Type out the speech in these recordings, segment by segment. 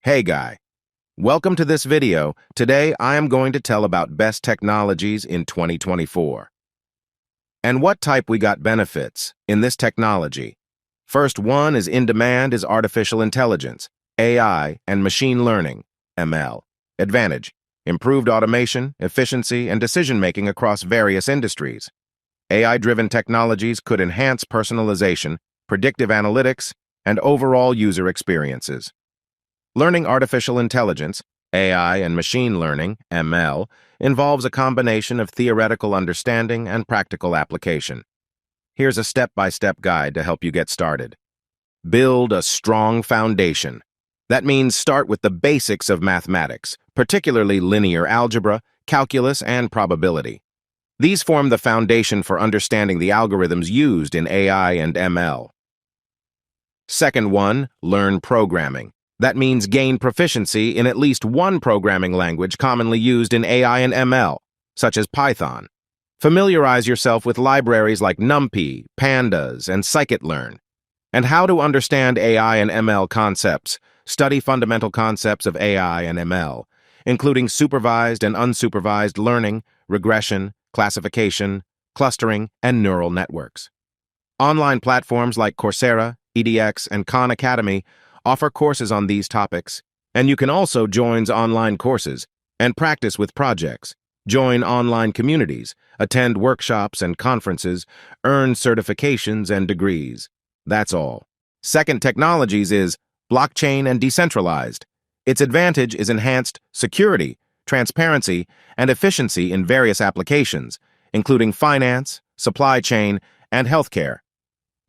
Hey guy, welcome to this video. Today I am going to tell about best technologies in 2024. And what type we got benefits in this technology. First one is in demand is artificial intelligence, AI, and machine learning, ML. Advantage, improved automation, efficiency, and decision-making across various industries. AI-driven technologies could enhance personalization, predictive analytics, and overall user experiences. Learning artificial intelligence, AI and machine learning, ML, involves a combination of theoretical understanding and practical application. Here's a step-by-step guide to help you get started. Build a strong foundation. That means start with the basics of mathematics, particularly linear algebra, calculus, and probability. These form the foundation for understanding the algorithms used in AI and ML. Second one, learn programming. That means gain proficiency in at least one programming language commonly used in AI and ML, such as Python. Familiarize yourself with libraries like NumPy, Pandas, and scikit-learn. And how to understand AI and ML concepts. Study fundamental concepts of AI and ML, including supervised and unsupervised learning, regression, classification, clustering, and neural networks. Online platforms like Coursera, edX, and Khan Academy offer courses on these topics, and you can also join online courses and practice with projects, join online communities, attend workshops and conferences, earn certifications and degrees. That's all. Second technologies is blockchain and decentralized. Its advantage is enhanced security, transparency, and efficiency in various applications, including finance, supply chain, and healthcare.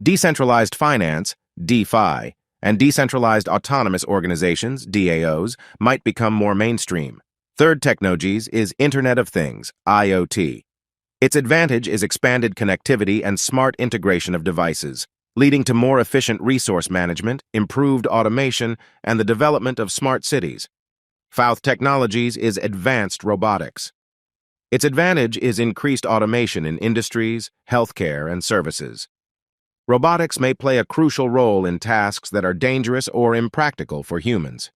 Decentralized finance, DeFi, and decentralized autonomous organizations, DAOs, might become more mainstream. Third technologies is Internet of Things, IoT. Its advantage is expanded connectivity and smart integration of devices, leading to more efficient resource management, improved automation, and the development of smart cities. Fourth technologies is advanced robotics. Its advantage is increased automation in industries, healthcare, and services. Robotics may play a crucial role in tasks that are dangerous or impractical for humans.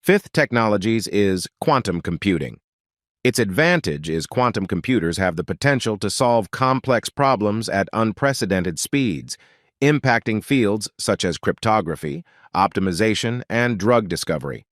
Fifth technologies is quantum computing. Its advantage is quantum computers have the potential to solve complex problems at unprecedented speeds, impacting fields such as cryptography, optimization, and drug discovery.